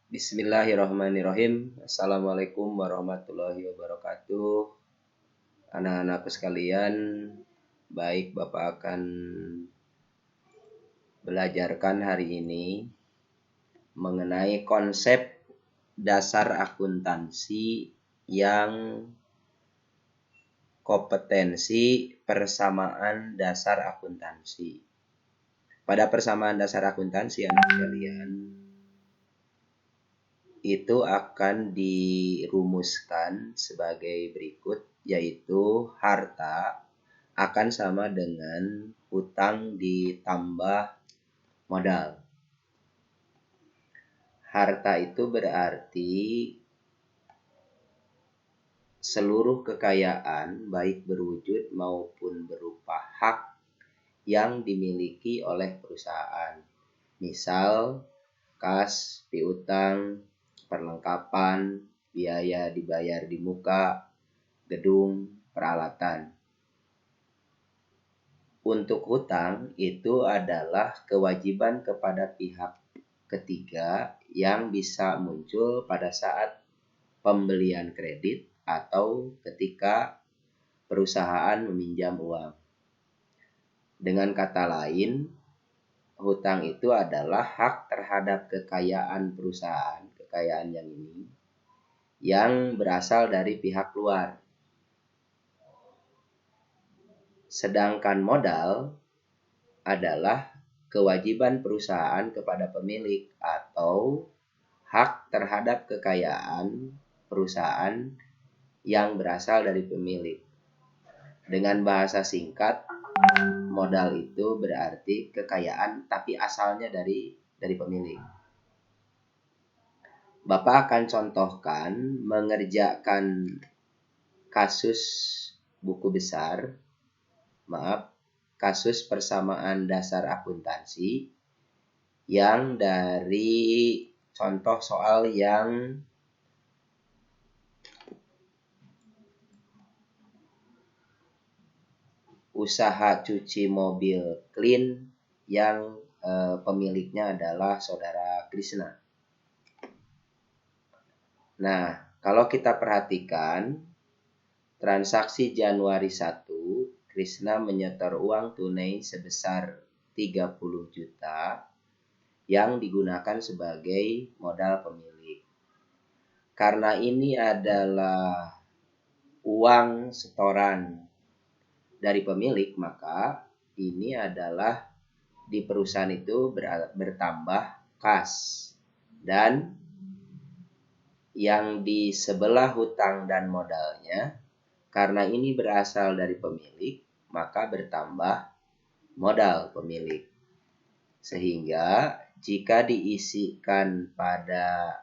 Bismillahirrahmanirrahim. Assalamualaikum warahmatullahi wabarakatuh. Anak-anakku sekalian, baik Bapak akan belajarkan hari ini mengenai konsep dasar akuntansi yang kompetensi persamaan dasar akuntansi. Pada persamaan dasar akuntansi, anak sekalian, itu akan dirumuskan sebagai berikut, yaitu harta akan sama dengan hutang ditambah modal. Harta itu berarti seluruh kekayaan baik berwujud maupun berupa hak yang dimiliki oleh perusahaan. Misal kas, piutang, perlengkapan, biaya dibayar di muka, gedung, peralatan. Untuk hutang itu adalah kewajiban kepada pihak ketiga yang bisa muncul pada saat pembelian kredit atau ketika perusahaan meminjam uang. Dengan kata lain, hutang itu adalah hak terhadap kekayaan perusahaan, kekayaan yang berasal dari pihak luar. Sedangkan modal adalah kewajiban perusahaan kepada pemilik atau hak terhadap kekayaan perusahaan yang berasal dari pemilik. Dengan bahasa singkat, modal itu berarti kekayaan tapi asalnya dari pemilik. Bapak akan contohkan mengerjakan kasus buku besar, kasus persamaan dasar akuntansi yang dari contoh soal yang usaha cuci mobil Clean yang pemiliknya adalah saudara Krisna. Nah, kalau kita perhatikan transaksi Januari 1, Krisna menyetor uang tunai sebesar 30 juta yang digunakan sebagai modal pemilik. Karena ini adalah uang setoran dari pemilik, maka ini adalah di perusahaan itu bertambah kas. Dan yang di sebelah hutang dan modalnya, karena ini berasal dari pemilik, maka bertambah modal pemilik. Sehingga jika diisikan pada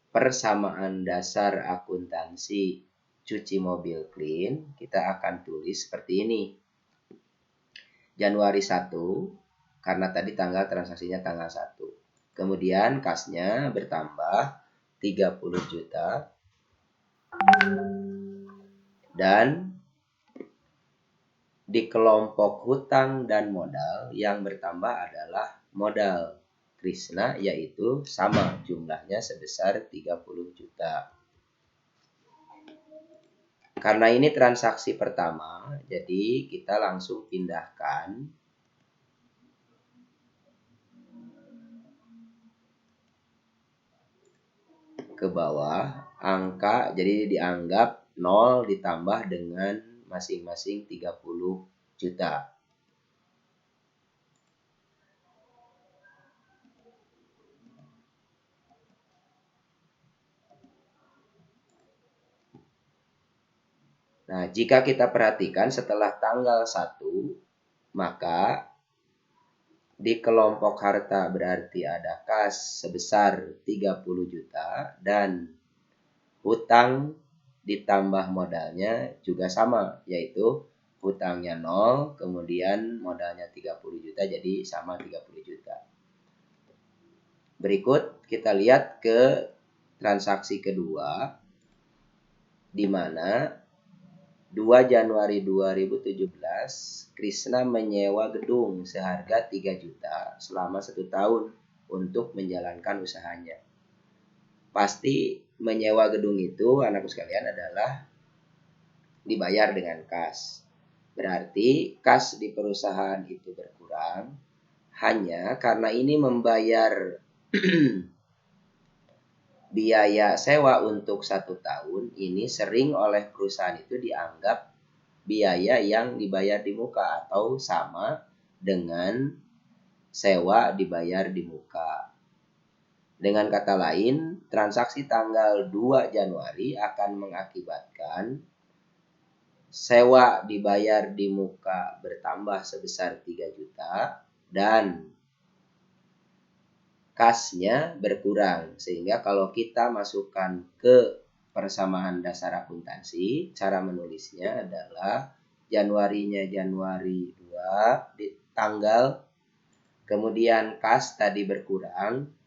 persamaan dasar akuntansi cuci mobil Clean, kita akan tulis seperti ini. Januari 1, karena tadi tanggal transaksinya tanggal 1. Kemudian kasnya bertambah 30 juta. Dan di kelompok hutang dan modal yang bertambah adalah modal Krisna, yaitu sama jumlahnya sebesar 30 juta. Karena ini transaksi pertama, jadi kita langsung pindahkan ke bawah angka, jadi dianggap 0 ditambah dengan masing-masing 30 juta. Nah, jika kita perhatikan setelah tanggal 1, maka di kelompok harta berarti ada kas sebesar 30 juta dan hutang ditambah modalnya juga sama, yaitu hutangnya 0, kemudian modalnya 30 juta, jadi sama 30 juta. Berikut kita lihat ke transaksi kedua, di mana 2 Januari 2017, Krisna menyewa gedung seharga 3 juta selama 1 tahun. untuk menjalankan usahanya. Pasti menyewa gedung itu, anakku sekalian, adalah dibayar dengan kas. Berarti kas di perusahaan itu berkurang hanya karena ini membayar biaya sewa untuk 1 tahun. Ini sering oleh perusahaan itu dianggap biaya yang dibayar di muka atau sama dengan sewa dibayar di muka. Dengan kata lain, transaksi tanggal 2 Januari akan mengakibatkan sewa dibayar di muka bertambah sebesar 3 juta dan kasnya berkurang. Sehingga kalau kita masukkan ke persamaan dasar akuntansi, cara menulisnya adalah Januarinya Januari 2 di tanggal, kemudian kas tadi berkurang,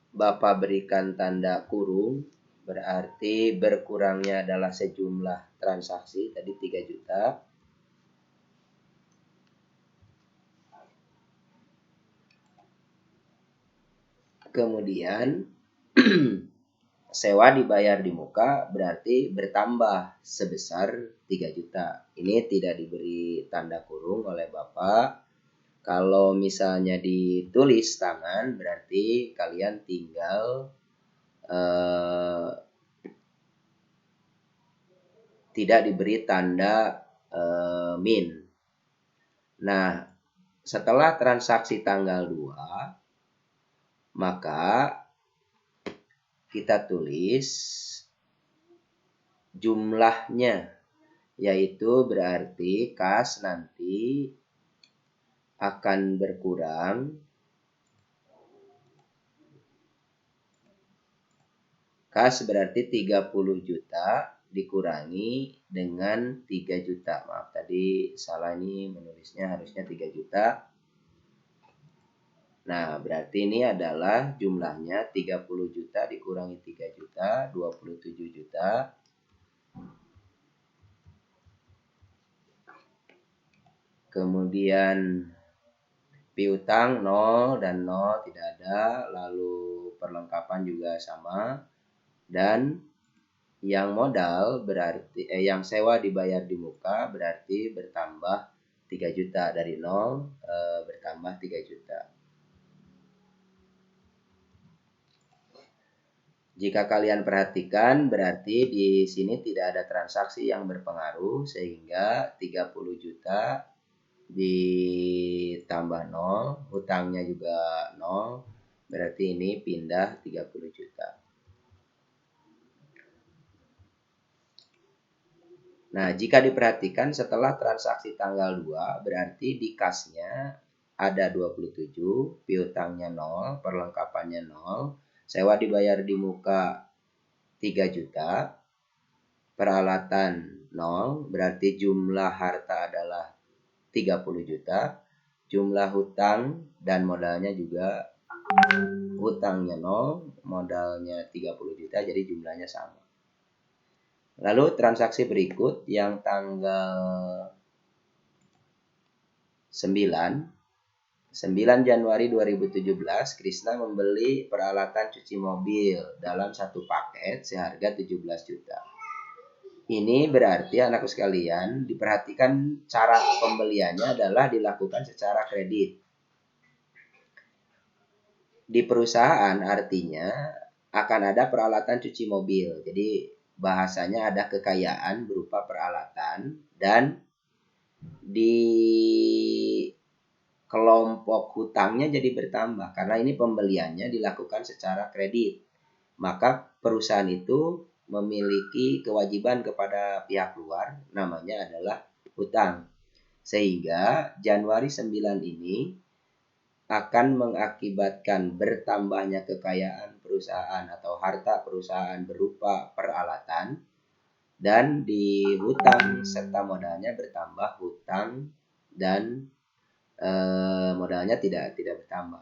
Bapak berikan tanda kurung, berarti berkurangnya adalah sejumlah transaksi, tadi 3 juta. Kemudian sewa dibayar di muka berarti bertambah sebesar 3 juta. Ini tidak diberi tanda kurung oleh Bapak. Kalau misalnya ditulis tangan berarti kalian tinggal tidak diberi tanda min. Nah, setelah transaksi tanggal 2, maka kita tulis jumlahnya, yaitu berarti kas nanti akan berkurang. Kas berarti 30 juta dikurangi dengan 3 juta. Maaf tadi salah, ini menulisnya harusnya 3 juta. Nah, berarti ini adalah jumlahnya 30 juta dikurangi 3 juta, 27 juta. Kemudian piutang 0 dan 0 tidak ada, lalu perlengkapan juga sama. Dan yang modal berarti yang sewa dibayar di muka berarti bertambah 3 juta, dari 0 bertambah 3 juta. Jika kalian perhatikan berarti di sini tidak ada transaksi yang berpengaruh, sehingga 30 juta ditambah 0, hutangnya juga 0, berarti ini pindah 30 juta. Nah, jika diperhatikan setelah transaksi tanggal 2 berarti di kasnya ada 27, piutangnya 0, perlengkapannya 0, sewa dibayar di muka 3 juta, peralatan 0, berarti jumlah harta adalah 30 juta, jumlah hutang dan modalnya juga, hutangnya 0, modalnya 30 juta, jadi jumlahnya sama. Lalu transaksi berikut yang tanggal 9 Januari 2017, Krisna membeli peralatan cuci mobil dalam satu paket seharga 17 juta. Ini berarti anakku sekalian, diperhatikan cara pembeliannya adalah dilakukan secara kredit. Di perusahaan artinya akan ada peralatan cuci mobil. Jadi bahasanya ada kekayaan berupa peralatan, dan di kelompok hutangnya jadi bertambah karena ini pembeliannya dilakukan secara kredit. Maka perusahaan itu memiliki kewajiban kepada pihak luar, namanya adalah hutang. Sehingga Januari 9 ini akan mengakibatkan bertambahnya kekayaan perusahaan atau harta perusahaan berupa peralatan, dan di hutang serta modalnya bertambah hutang dan modalnya tidak bertambah.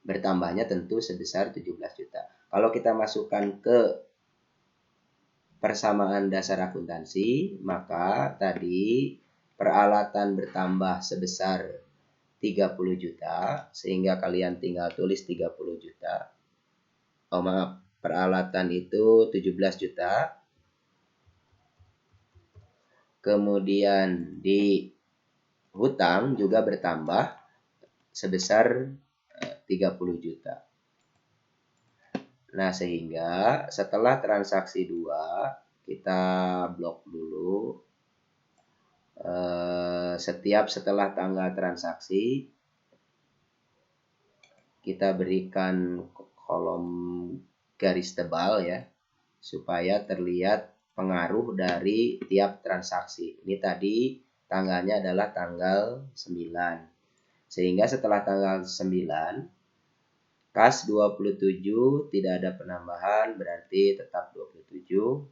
Bertambahnya tentu sebesar 17 juta. Kalau kita masukkan ke persamaan dasar akuntansi, maka tadi peralatan bertambah sebesar 30 juta, sehingga kalian tinggal tulis 30 juta. Oh maaf, peralatan itu 17 juta. Kemudian di hutang juga bertambah sebesar 30 juta. Nah, sehingga setelah transaksi 2, kita blok dulu. Setiap setelah tanggal transaksi, kita berikan kolom garis tebal ya, supaya terlihat pengaruh dari tiap transaksi. Ini tadi tanggalnya adalah tanggal 9. Sehingga setelah tanggal 9, kas 27 tidak ada penambahan, berarti tetap 27.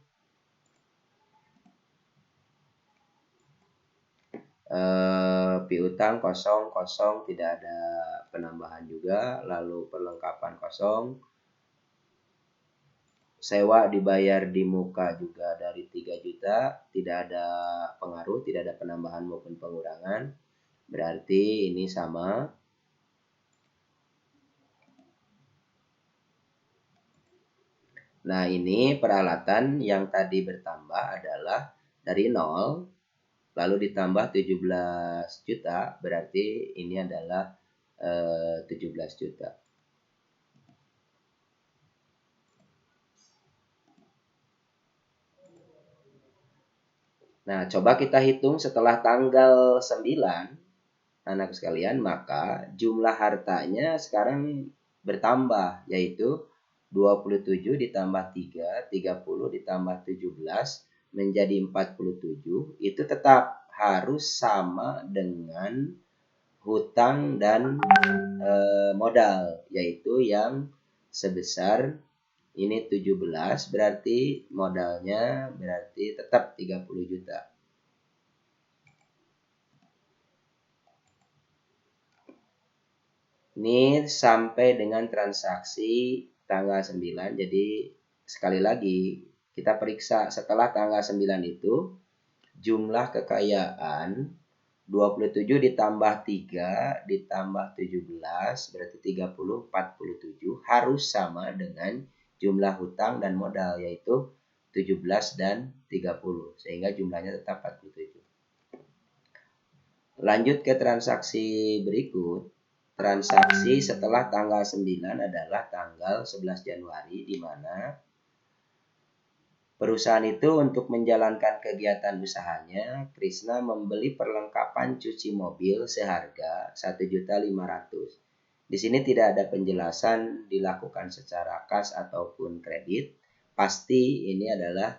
Piutang kosong, tidak ada penambahan juga. Lalu perlengkapan kosong. Sewa dibayar di muka juga dari 3 juta, tidak ada pengaruh, tidak ada penambahan maupun pengurangan. Berarti ini sama. Nah, ini peralatan yang tadi bertambah adalah dari 0 lalu ditambah 17 juta, berarti ini adalah 17 juta. Nah, coba kita hitung setelah tanggal 9, anak sekalian, maka jumlah hartanya sekarang bertambah, yaitu 27 ditambah 3, 30 ditambah 17, menjadi 47. Itu tetap harus sama dengan hutang dan modal, yaitu yang sebesar ini 17, berarti modalnya berarti tetap 30 juta. Ini sampai dengan transaksi tanggal 9. Jadi sekali lagi kita periksa setelah tanggal 9 itu jumlah kekayaan 27 ditambah 3 ditambah 17 berarti 30, 47 harus sama dengan jumlah hutang dan modal, yaitu 17 dan 30, sehingga jumlahnya tetap 47. Lanjut ke transaksi berikut. Transaksi setelah tanggal 9 adalah tanggal 11 Januari, di mana perusahaan itu untuk menjalankan kegiatan usahanya, Krisna membeli perlengkapan cuci mobil seharga 1.500.000. Di sini tidak ada penjelasan dilakukan secara kas ataupun kredit. Pasti ini adalah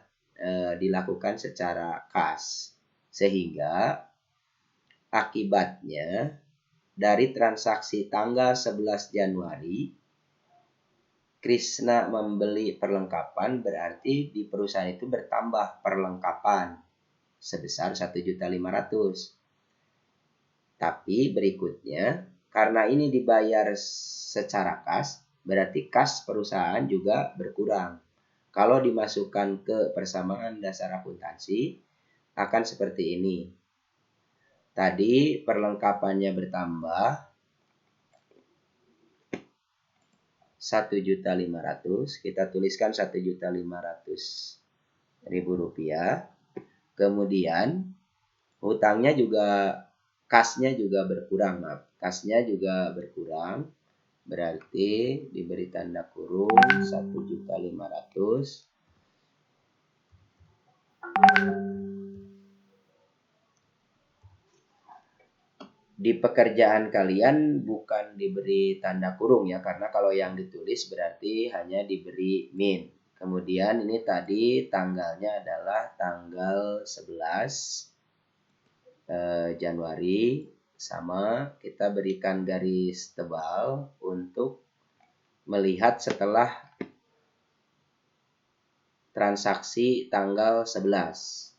dilakukan secara kas. Sehingga akibatnya dari transaksi tanggal 11 Januari, Krisna membeli perlengkapan, berarti di perusahaan itu bertambah perlengkapan sebesar 1.500.000. Tapi berikutnya, karena ini dibayar secara kas, berarti kas perusahaan juga berkurang. Kalau dimasukkan ke persamaan dasar akuntansi, akan seperti ini. Tadi perlengkapannya bertambah 1.500.000, kita tuliskan 1.500.000 rupiah. Kemudian hutangnya juga, kasnya juga berkurang, kasnya juga berkurang, berarti diberi tanda kurung 1.500.000. Di pekerjaan kalian bukan diberi tanda kurung ya, karena kalau yang ditulis berarti hanya diberi min. Kemudian ini tadi tanggalnya adalah tanggal 11 Januari, sama kita berikan garis tebal untuk melihat setelah transaksi tanggal 11.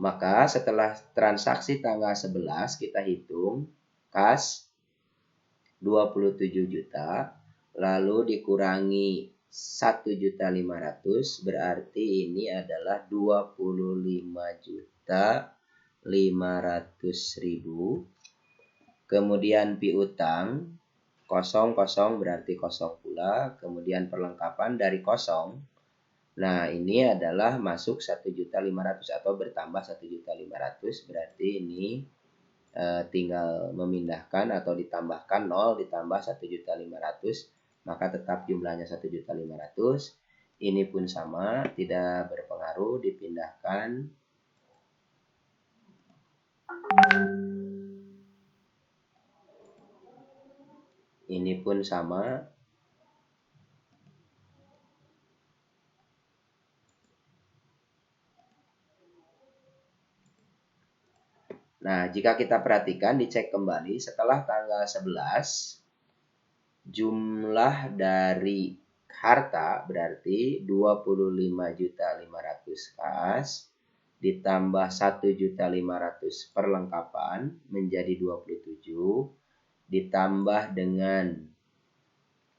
Maka setelah transaksi tanggal 11 kita hitung kas 27 juta, lalu dikurangi 1.500.000 berarti ini adalah 25.500.000. Kemudian piutang kosong kosong berarti kosong pula, kemudian perlengkapan dari kosong. Nah, ini adalah masuk 1.500.000 atau bertambah 1.500.000 berarti ini tinggal memindahkan atau ditambahkan 0 ditambah 1.500.000 maka tetap jumlahnya 1.500.000. Ini pun sama, tidak berpengaruh, dipindahkan. Ini pun sama. Nah, jika kita perhatikan, dicek kembali setelah tanggal 11, jumlah dari harta berarti 25.500.000 kas ditambah 1.500.000 perlengkapan menjadi 27, ditambah dengan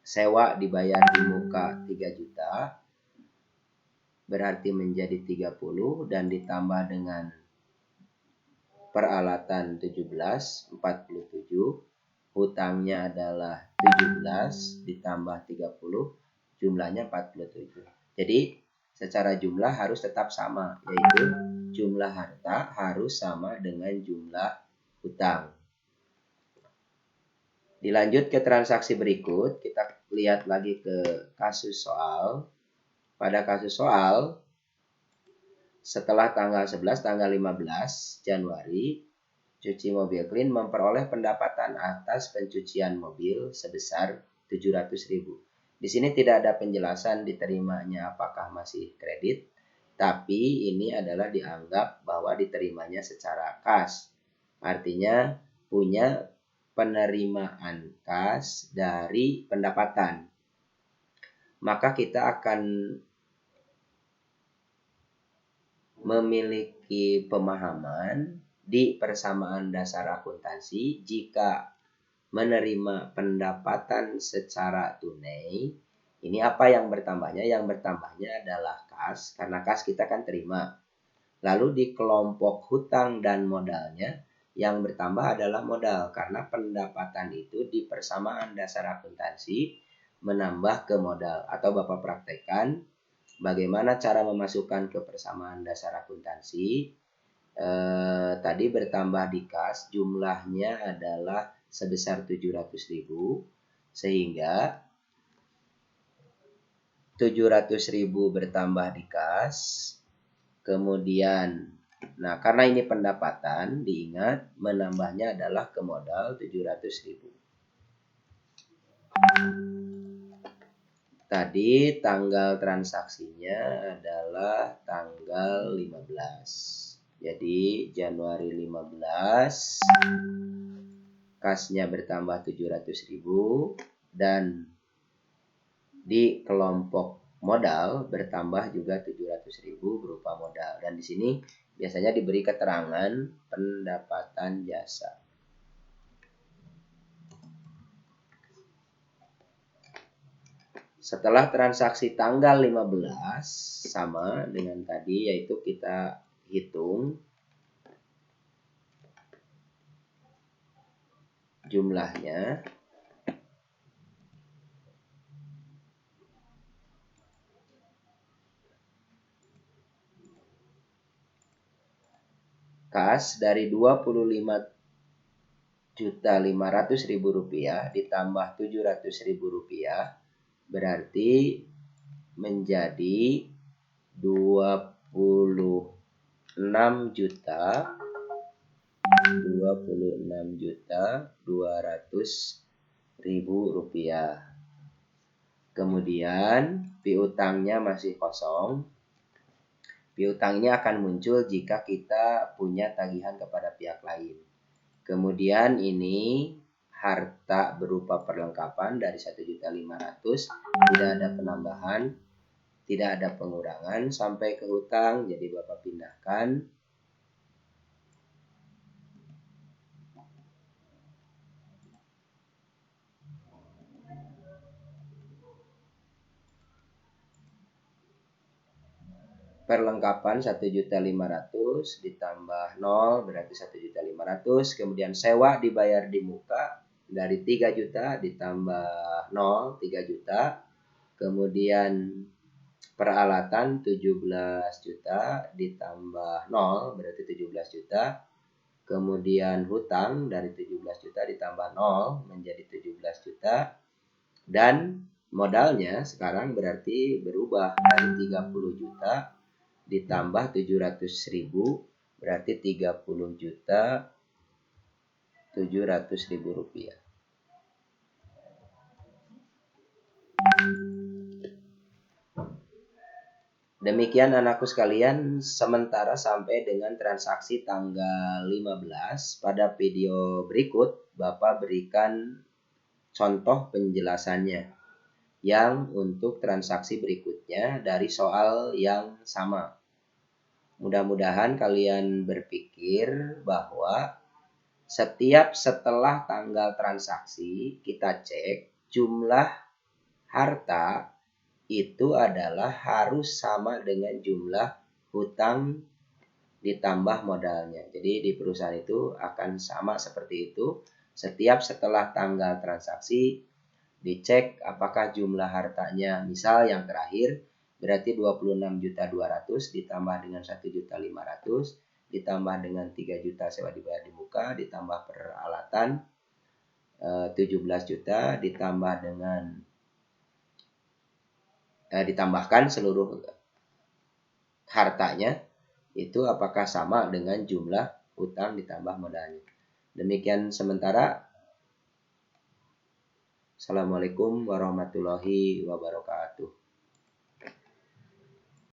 sewa dibayar di muka 3 juta berarti menjadi 30, dan ditambah dengan peralatan 17, 47, hutangnya adalah 17 ditambah 30, jumlahnya 47. Jadi secara jumlah harus tetap sama, yaitu jumlah harta harus sama dengan jumlah hutang. Dilanjut ke transaksi berikut, kita lihat lagi ke kasus soal. Pada kasus soal, setelah tanggal 11, tanggal 15 Januari, Cuci Mobil Clean memperoleh pendapatan atas pencucian mobil sebesar 700.000. Di sini tidak ada penjelasan diterimanya apakah masih kredit, tapi ini adalah dianggap bahwa diterimanya secara kas. Artinya punya penerimaan kas dari pendapatan. Maka kita akan memiliki pemahaman di persamaan dasar akuntansi jika menerima pendapatan secara tunai. Ini apa yang bertambahnya? Yang bertambahnya adalah kas, karena kas kita kan terima. Lalu di kelompok hutang dan modalnya, yang bertambah adalah modal, karena pendapatan itu di persamaan dasar akuntansi menambah ke modal. Atau Bapak praktekkan bagaimana cara memasukkan ke persamaan dasar akuntansi. Tadi bertambah di kas, jumlahnya adalah sebesar 700.000, sehingga 700.000 bertambah di kas. Kemudian, nah karena ini pendapatan, diingat menambahnya adalah ke modal 700.000. Tadi tanggal transaksinya adalah tanggal 15. Jadi Januari 15, kasnya bertambah 700.000 dan di kelompok modal bertambah juga 700.000 berupa modal. Dan di sini biasanya diberi keterangan pendapatan jasa. Setelah transaksi tanggal 15 sama dengan tadi, yaitu kita hitung jumlahnya. Kas dari 25.500.000 rupiah ditambah 700.000 rupiah berarti menjadi 26.200.000 rupiah. Kemudian piutangnya masih kosong. Piutang ini akan muncul jika kita punya tagihan kepada pihak lain. Kemudian ini harta berupa perlengkapan dari 1.500.000, tidak ada penambahan, tidak ada pengurangan sampai ke hutang, jadi Bapak pindahkan. perlengkapan 1.500.000 ditambah 0 berarti 1.500.000. Kemudian sewa dibayar di muka dari 3 juta ditambah 0 3 juta. Kemudian peralatan 17 juta ditambah 0 berarti 17 juta. Kemudian hutang dari 17 juta ditambah 0 menjadi 17 juta. Dan modalnya sekarang berarti berubah dari 30 juta ditambah 700.000 berarti 30 juta 700.000 rupiah. Demikian anakku sekalian, sementara sampai dengan transaksi tanggal 15. Pada video berikut Bapak berikan contoh penjelasannya yang untuk transaksi berikutnya dari soal yang sama. Mudah-mudahan kalian berpikir bahwa setiap setelah tanggal transaksi kita cek jumlah harta itu adalah harus sama dengan jumlah hutang ditambah modalnya. Jadi di perusahaan itu akan sama seperti itu. Setiap setelah tanggal transaksi dicek apakah jumlah hartanya, misal yang terakhir berarti 26.200.000 ditambah dengan 1.500.000 ditambah dengan 3 juta sewa dibayar di muka ditambah peralatan 17 juta ditambah dengan ditambahkan seluruh hartanya itu apakah sama dengan jumlah utang ditambah modalnya. Demikian sementara. Assalamualaikum warahmatullahi wabarakatuh.